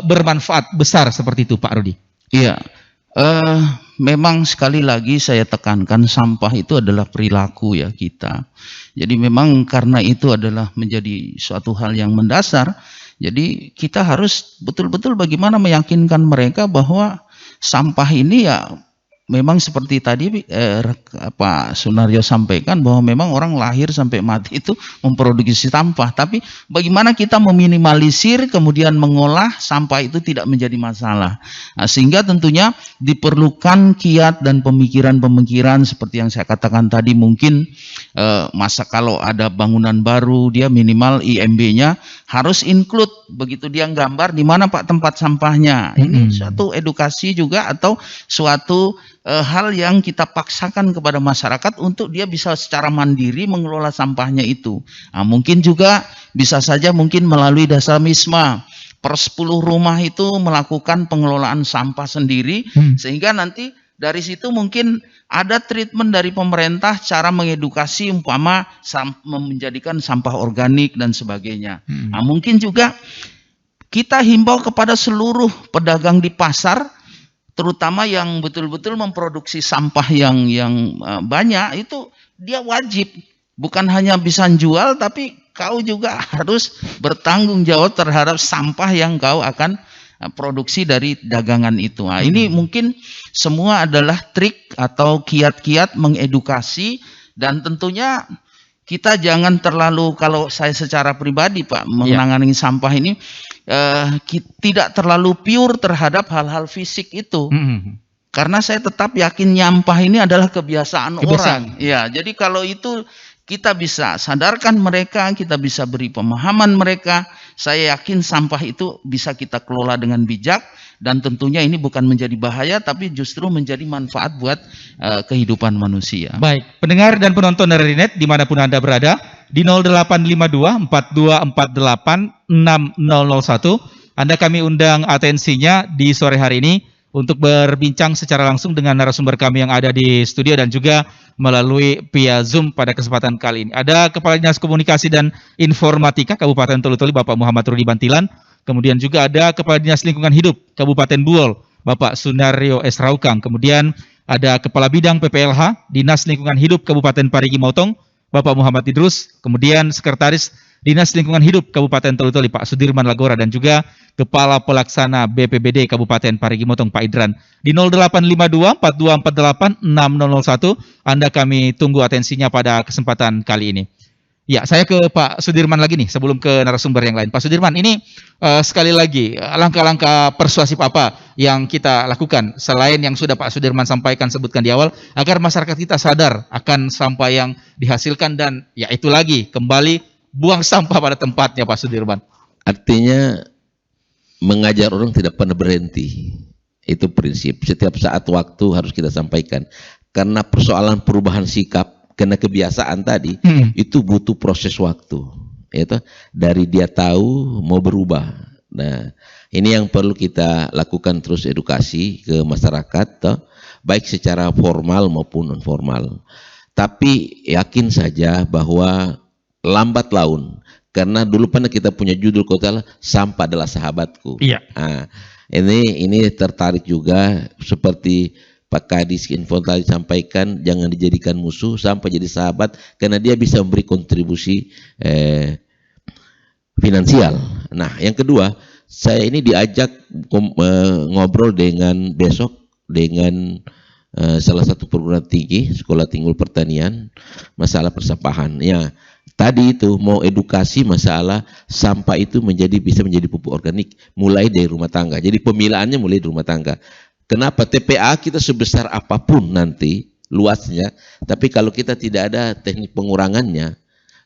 bermanfaat besar seperti itu Pak Rudi? Iya. memang sekali lagi saya tekankan sampah itu adalah perilaku ya kita. Jadi memang karena itu adalah menjadi suatu hal yang mendasar. Jadi kita harus betul-betul bagaimana meyakinkan mereka bahwa sampah ini ya memang seperti tadi Pak Sunaryo sampaikan bahwa memang orang lahir sampai mati itu memproduksi sampah. Tapi bagaimana kita meminimalisir kemudian mengolah sampah itu tidak menjadi masalah. Nah, sehingga tentunya diperlukan kiat dan pemikiran-pemikiran seperti yang saya katakan tadi, mungkin masa kalau ada bangunan baru dia minimal IMB-nya harus include, begitu dia gambar di mana Pak tempat sampahnya. Ini suatu edukasi juga atau suatu hal yang kita paksakan kepada masyarakat untuk dia bisa secara mandiri mengelola sampahnya itu. Nah, mungkin juga bisa saja mungkin melalui dasar Misma per 10 rumah itu melakukan pengelolaan sampah sendiri, sehingga nanti dari situ mungkin ada treatment dari pemerintah cara mengedukasi umpama menjadikan sampah organik dan sebagainya. Nah, mungkin juga kita himbau kepada seluruh pedagang di pasar, terutama yang betul-betul memproduksi sampah yang banyak, itu dia wajib bukan hanya bisa jual, tapi kau juga harus bertanggung jawab terhadap sampah yang kau akan produksi dari dagangan itu. Nah, ini mungkin semua adalah trik atau kiat-kiat mengedukasi, dan tentunya kita jangan terlalu, kalau saya secara pribadi Pak menangani sampah ini tidak terlalu pure terhadap hal-hal fisik itu. Karena saya tetap yakin nyampah ini adalah kebiasaan orang. Ya, jadi kalau itu kita bisa sadarkan mereka, kita bisa beri pemahaman mereka, saya yakin sampah itu bisa kita kelola dengan bijak, dan tentunya ini bukan menjadi bahaya tapi justru menjadi manfaat buat kehidupan manusia. Baik, pendengar dan penonton dari net dimanapun Anda berada, di 0852 4248 6001 Anda kami undang atensinya di sore hari ini untuk berbincang secara langsung dengan narasumber kami yang ada di studio dan juga melalui via Zoom pada kesempatan kali ini. Ada Kepala Dinas Komunikasi dan Informatika Kabupaten Toli-Toli Bapak Muhammad Rudi Bantilan, kemudian juga ada Kepala Dinas Lingkungan Hidup Kabupaten Buol Bapak Sunaryo S. Raukang, kemudian ada Kepala Bidang PPLH Dinas Lingkungan Hidup Kabupaten Parigi Motong Bapak Muhammad Idrus, kemudian Sekretaris Dinas Lingkungan Hidup Kabupaten Toli-Toli Pak Sudirman Lagora, dan juga Kepala Pelaksana BPBD Kabupaten Parigi Motong Pak Idran. Di 0852 4248 6001 Anda kami tunggu atensinya pada kesempatan kali ini. Ya, saya ke Pak Sudirman lagi nih sebelum ke narasumber yang lain. Pak Sudirman, ini sekali lagi langkah-langkah persuasif apa yang kita lakukan selain yang sudah Pak Sudirman sampaikan, sebutkan di awal, agar masyarakat kita sadar akan sampah yang dihasilkan dan ya itu lagi kembali buang sampah pada tempatnya Pak Sudirman. Artinya mengajar orang tidak pernah berhenti. Itu prinsip. Setiap saat waktu harus kita sampaikan. Karena persoalan perubahan sikap karena kebiasaan tadi itu butuh proses waktu. Itu dari dia tahu mau berubah. Nah, ini yang perlu kita lakukan terus, edukasi ke masyarakat, baik secara formal maupun non formal. Tapi yakin saja bahwa lambat laun, karena dulu pernah kita punya judul kota sampah adalah sahabatku. Iya. Nah, ini tertarik juga seperti Pak Kadis Info tadi sampaikan, jangan dijadikan musuh, sampah jadi sahabat karena dia bisa memberi kontribusi finansial. Nah, yang kedua, saya ini diajak ngobrol dengan besok dengan salah satu perguruan tinggi, Sekolah Tinggi Pertanian, masalah persampahan. Ya, tadi itu mau edukasi masalah sampah itu bisa menjadi pupuk organik mulai dari rumah tangga. Jadi pemilahannya mulai dari rumah tangga. Kenapa? TPA kita sebesar apapun nanti luasnya, tapi kalau kita tidak ada teknik pengurangannya,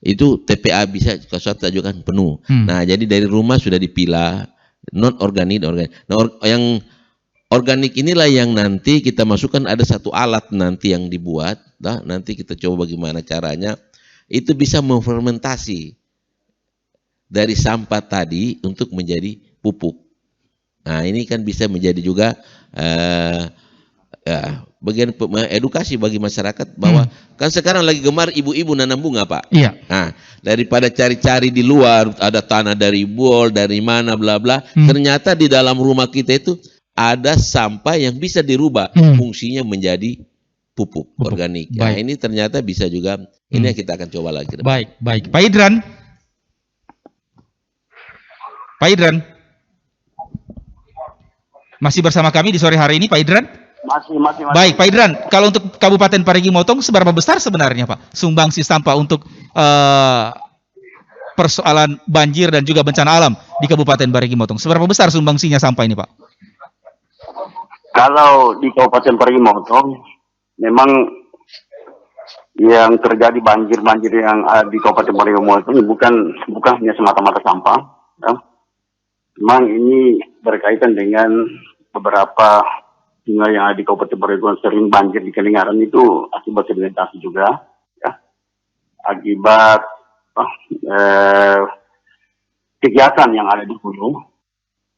itu TPA bisa suatu ajukan penuh. Nah, jadi dari rumah sudah dipilah, non organik, organik. Nah, yang organik inilah yang nanti kita masukkan, ada satu alat nanti yang dibuat, nanti kita coba bagaimana caranya, itu bisa memfermentasi dari sampah tadi untuk menjadi pupuk. Nah, ini kan bisa menjadi juga bagian edukasi bagi masyarakat bahwa kan sekarang lagi gemar ibu-ibu nanam bunga, Pak. Iya. Nah, daripada cari-cari di luar ada tanah dari Buol, dari mana bla bla, ternyata di dalam rumah kita itu ada sampah yang bisa dirubah fungsinya menjadi pupuk organik. Nah, ini ternyata bisa juga, ini yang kita akan coba lagi. Baik. Pak Idran. Masih bersama kami di sore hari ini, Pak Idran? Masih. Baik, Pak Idran, kalau untuk Kabupaten Parigi Motong seberapa besar sebenarnya, Pak, sumbangsi sampah untuk persoalan banjir dan juga bencana alam di Kabupaten Parigi Motong? Seberapa besar sumbangsinya sampah ini, Pak? Kalau di Kabupaten Parigi Motong, memang yang terjadi banjir yang ada di Kabupaten Parigi Motong bukan hanya semata-mata sampah. Ya. Memang ini berkaitan dengan beberapa sungai yang ada di Kabupaten Parigi Motong sering banjir di Kelingaran itu akibat sedimentasi juga, ya. Akibat kegiatan yang ada di hulu.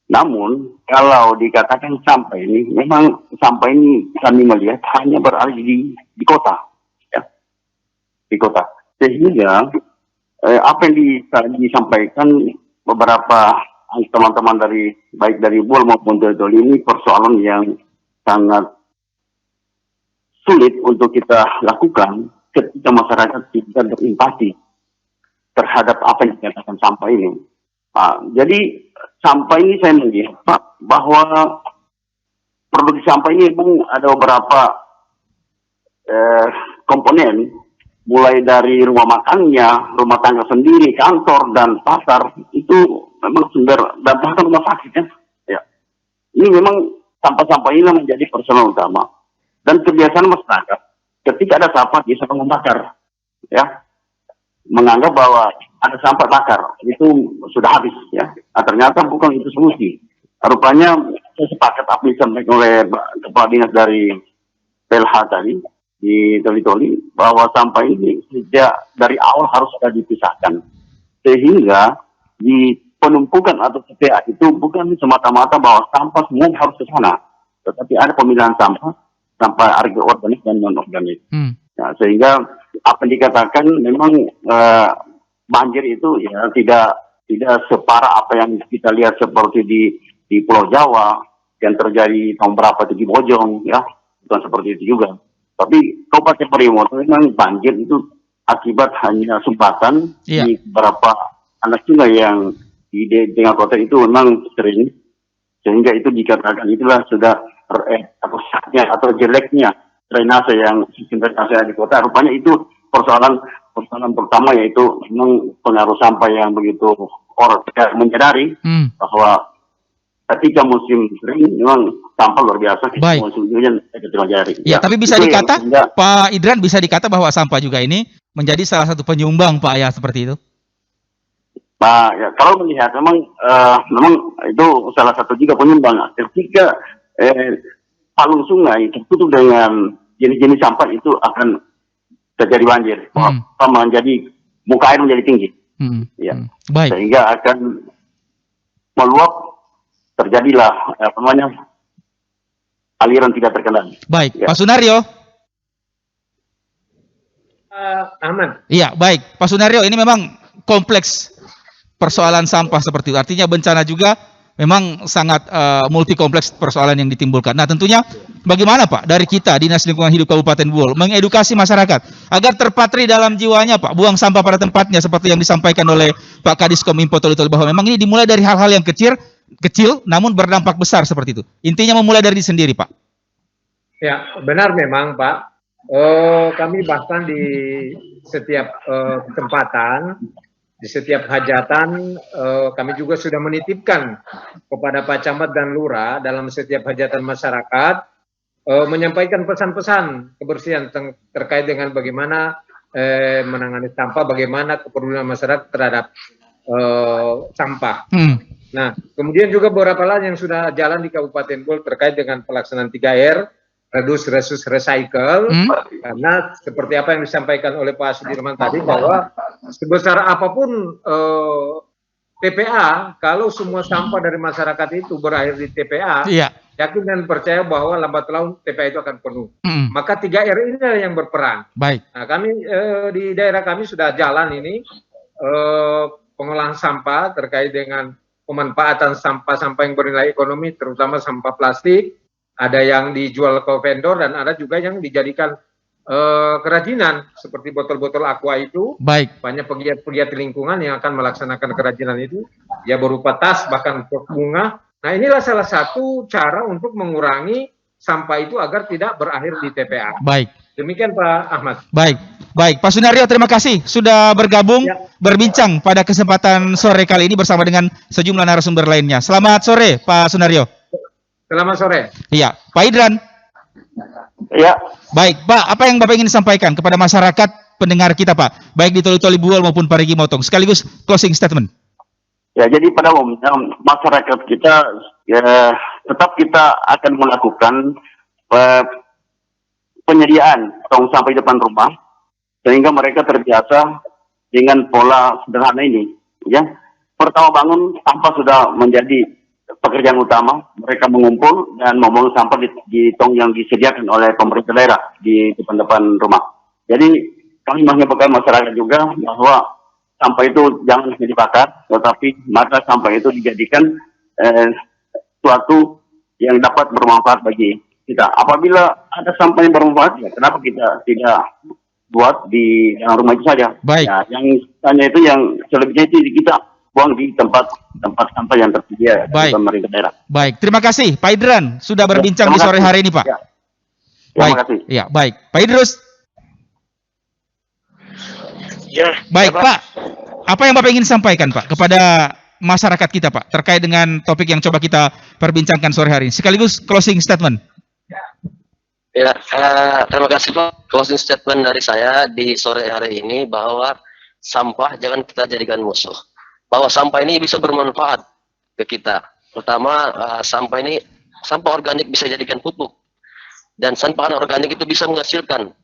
Namun, kalau dikatakan sampah ini, memang sampah ini kami melihat hanya berada di kota. Ya. Di kota. Sehingga, apa yang disampaikan beberapa teman-teman baik dari BUL maupun Toli ini persoalan yang sangat sulit untuk kita lakukan ketika masyarakat tidak berempati terhadap apa yang dikatakan sampah ini. Jadi sampah ini saya melihat, Pak, bahwa produksi sampah ini memang ada beberapa komponen, mulai dari rumah makannya, rumah tangga sendiri, kantor, dan pasar, itu memang sumber, dan bahkan rumah sakit, ya. Ini memang sampah-sampah ini menjadi persoalan utama. Dan kebiasaan masyarakat, ketika ada sampah, dia selalu membakar, ya. Menganggap bahwa ada sampah bakar, itu sudah habis, ya. Nah, ternyata bukan itu solusi. Rupanya saya sepakat apa yang disampaikan oleh Kepala Dinas dari PLH tadi di Toli-Toli, bahwa sampah ini sejak dari awal harus ada dipisahkan. Sehingga di penumpukan atau TPA itu bukan semata-mata bahwa sampah semua harus ke sana, tetapi ada pemilihan sampah organik dan non-organik. Nah, sehingga apa yang dikatakan memang banjir itu ya tidak separah apa yang kita lihat seperti di Pulau Jawa yang terjadi tahun berapa di Bojong, ya, bukan seperti itu juga. Tapi Kabupaten Parigi Motong memang banjir itu akibat hanya sumbatan di beberapa anak sungai yang di tengah kota itu memang sering, sehingga itu dikatakan itulah sudah rusaknya atau jeleknya drainase yang sistem drainase di kota. Rupanya itu persoalan pertama, yaitu memang pengaruh sampah yang begitu orang tidak menyadari bahwa ketika musim kering memang sampah luar biasa. Baik. Musim hujan tidak menyadari. Ya, tapi bisa dikata Pak Idran, bisa dikata bahwa sampah juga ini menjadi salah satu penyumbang, Pak, ya, seperti itu. Nah, ya, kalau melihat memang itu salah satu juga penyumbang. Ketika palung sungai tertutup dengan jenis-jenis sampah itu akan terjadi banjir. Menjadi muka air menjadi tinggi. Ya. Baik. Sehingga akan meluap, terjadilah aliran tidak terkendali. Baik, ya. Pak Sunario. Ahmad. Iya, baik. Pak Sunario, ini memang kompleks persoalan sampah seperti itu. Artinya bencana juga memang sangat multi kompleks persoalan yang ditimbulkan. Nah, tentunya bagaimana, Pak, dari kita Dinas Lingkungan Hidup Kabupaten BUL mengedukasi masyarakat agar terpatri dalam jiwanya, Pak, buang sampah pada tempatnya seperti yang disampaikan oleh Pak Kadiskom Info Toli-Toli, bahwa memang ini dimulai dari hal-hal yang kecil namun berdampak besar seperti itu. Intinya memulai dari sendiri, Pak. Ya, benar memang, Pak. Kami bahkan di setiap kesempatan, di setiap hajatan, kami juga sudah menitipkan kepada Pak Camat dan Lurah dalam setiap hajatan masyarakat, menyampaikan pesan-pesan kebersihan terkait dengan bagaimana menangani sampah, bagaimana kepedulian masyarakat terhadap sampah. Nah, kemudian juga beberapa hal yang sudah jalan di Kabupaten BUL terkait dengan pelaksanaan 3R, reduce, reuse, recycle, karena seperti apa yang disampaikan oleh Pak Sudirman tadi, bahwa sebesar apapun TPA, kalau semua sampah dari masyarakat itu berakhir di TPA, yakin dan percaya bahwa lambat laun TPA itu akan penuh. Maka 3R ini yang berperan. Baik. Nah, kami di daerah kami sudah jalan ini pengolahan sampah terkait dengan pemanfaatan sampah-sampah yang bernilai ekonomi, terutama sampah plastik. Ada yang dijual ke vendor dan ada juga yang dijadikan kerajinan seperti botol-botol aqua itu. Baik. Banyak pegiat-pegiat lingkungan yang akan melaksanakan kerajinan itu, ya berupa tas bahkan bunga. Nah, inilah salah satu cara untuk mengurangi sampah itu agar tidak berakhir di TPA. Baik. Demikian Pak Ahmad. Baik. Baik, Pak Sunario, terima kasih sudah bergabung berbincang pada kesempatan sore kali ini bersama dengan sejumlah narasumber lainnya. Selamat sore, Pak Sunario. Selamat sore. Iya, Pak Idran. Ya. Baik, Pak, apa yang Bapak ingin sampaikan kepada masyarakat pendengar kita, Pak? Baik di Toli-Toli Buol maupun Parigi Motong. Sekaligus closing statement. Ya, jadi pada umumnya masyarakat kita ya, tetap kita akan melakukan penyediaan tong sampah di depan rumah sehingga mereka terbiasa dengan pola sederhana ini. Ya, pertama bangun sampah sudah menjadi pekerjaan utama, mereka mengumpul dan membuang sampah di tong yang disediakan oleh pemerintah daerah di depan-depan rumah. Jadi kami mengingatkan masyarakat juga bahwa sampah itu jangan hanya dibakar, tetapi maka sampah itu dijadikan suatu yang dapat bermanfaat bagi kita. Apabila ada sampah yang bermanfaat, ya kenapa kita tidak buat di dalam rumah itu saja? Baik. Ya, yang tanya itu yang selebihnya itu kita buang di tempat sampah yang tersedia di pemerintah daerah. Baik, terima kasih Pak Idran sudah berbincang di sore hari ini, Pak. Ya. Baik. Terima kasih. Ya, baik. Pak Idrus. Ya. Baik, Pak. Apa yang Bapak ingin sampaikan, Pak, kepada masyarakat kita, Pak, terkait dengan topik yang coba kita perbincangkan sore hari ini? Sekaligus closing statement. Ya, terima kasih Pak. Closing statement dari saya di sore hari ini bahwa sampah jangan kita jadikan musuh. Bahwa sampah ini bisa bermanfaat ke kita. Pertama, sampah organik bisa jadikan pupuk. Dan sampah organik itu bisa menghasilkan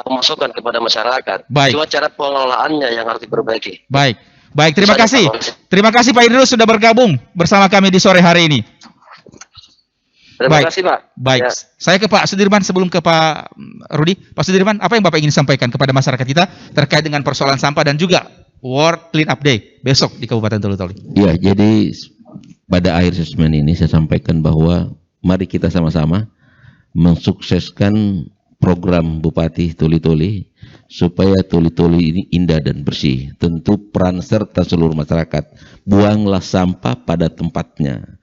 pemasukan kepada masyarakat. Baik. Cuma cara pengelolaannya yang harus diperbaiki. Baik. Baik, terima kasih. Terima kasih Pak Idrus sudah bergabung bersama kami di sore hari ini. Terima kasih, Pak. Baik, Ya. Saya ke Pak Sudirman sebelum ke Pak Rudi. Pak Sudirman, apa yang Bapak ingin sampaikan kepada masyarakat kita terkait dengan persoalan sampah dan juga World Clean Up Day besok di Kabupaten Toli-Toli? Ya, jadi pada akhir sesmen ini saya sampaikan bahwa mari kita sama-sama mensukseskan program Bupati Toli-Toli supaya Toli-Toli ini indah dan bersih. Tentu peran serta seluruh masyarakat. Buanglah sampah pada tempatnya.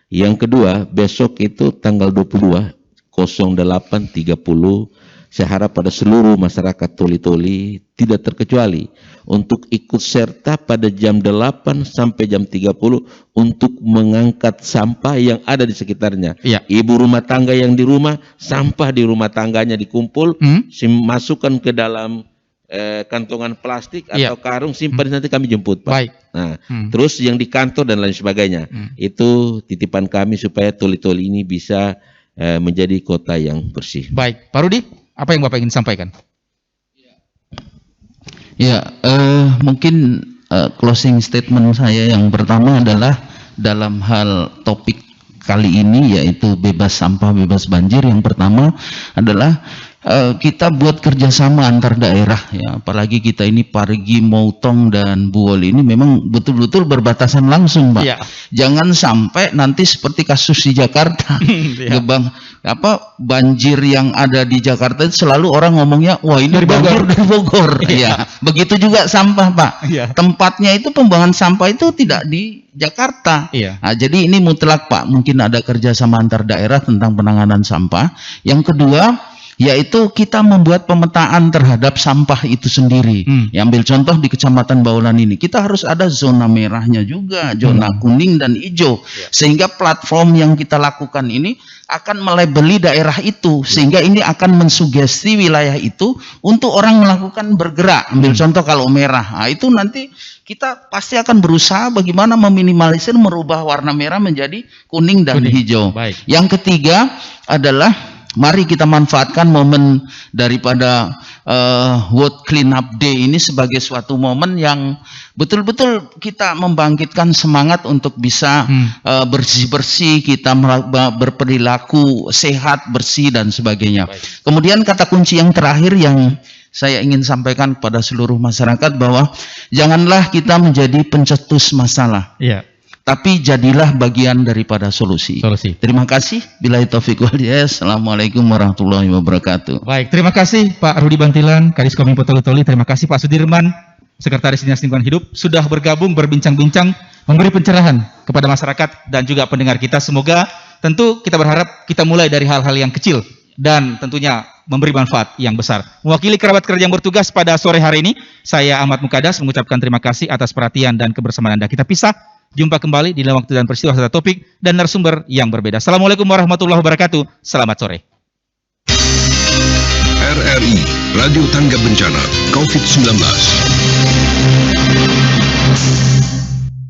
Yang kedua, besok itu tanggal 22 08.30 saya harap pada seluruh masyarakat Toli-Toli tidak terkecuali untuk ikut serta pada jam 8 sampai jam 30 untuk mengangkat sampah yang ada di sekitarnya. Iya. Ibu rumah tangga yang di rumah, sampah di rumah tangganya dikumpul, masukkan ke dalam kantongan plastik atau karung, simpan nanti kami jemput, Pak. Baik. Nah, terus yang di kantor dan lain sebagainya. Itu titipan kami supaya Toli-Toli ini bisa menjadi kota yang bersih. Baik, Pak Rudi, apa yang Bapak ingin sampaikan? Ya, mungkin closing statement saya yang pertama adalah dalam hal topik kali ini yaitu bebas sampah, bebas banjir. Yang pertama adalah kita buat kerjasama antar daerah ya, apalagi kita ini Parigi, Motong dan Buol ini memang betul-betul berbatasan langsung, Pak. Ya. Jangan sampai nanti seperti kasus di Jakarta, banjir yang ada di Jakarta selalu orang ngomongnya, wah ini banjir dari Bogor. Ya, begitu juga sampah, Pak. Ya. Tempatnya itu pembuangan sampah itu tidak di Jakarta. Iya. Nah, jadi ini mutlak, Pak. Mungkin ada kerjasama antar daerah tentang penanganan sampah. Yang kedua, yaitu kita membuat pemetaan terhadap sampah itu sendiri. Ya, ambil contoh di Kecamatan Baulan ini, kita harus ada zona merahnya juga, zona kuning dan hijau, sehingga platform yang kita lakukan ini akan melabeli daerah itu, sehingga ini akan mensugesti wilayah itu untuk orang melakukan bergerak. Ambil contoh kalau merah, nah, itu nanti kita pasti akan berusaha bagaimana meminimalisir, merubah warna merah menjadi kuning dan hijau. Baik. Yang ketiga adalah mari kita manfaatkan momen daripada World Clean Up Day ini sebagai suatu momen yang betul-betul kita membangkitkan semangat untuk bisa bersih-bersih, kita berperilaku sehat, bersih dan sebagainya. Baik. Kemudian kata kunci yang terakhir yang saya ingin sampaikan kepada seluruh masyarakat bahwa janganlah kita menjadi pencetus masalah. Iya. tapi jadilah bagian daripada solusi. Terima kasih. Billahi taufiq wal hidayah. Assalamualaikum warahmatullahi wabarakatuh. Baik, terima kasih Pak Rudi Bantilan, Kadis Kominfo Toli-Toli. Terima kasih Pak Sudirman, Sekretaris Dinas Lingkungan Hidup, sudah bergabung berbincang-bincang, memberi pencerahan kepada masyarakat dan juga pendengar kita. Semoga tentu kita berharap kita mulai dari hal-hal yang kecil dan tentunya memberi manfaat yang besar. Mewakili kerabat kerja yang bertugas pada sore hari ini, saya Ahmad Mukadas mengucapkan terima kasih atas perhatian dan kebersamaan Anda. Kita pisah, jumpa kembali di lain waktu dan peristiwa serta topik dan narasumber yang berbeda. Assalamualaikum warahmatullahi wabarakatuh. Selamat sore. RRI, Radio Tangga Bencana, COVID-19.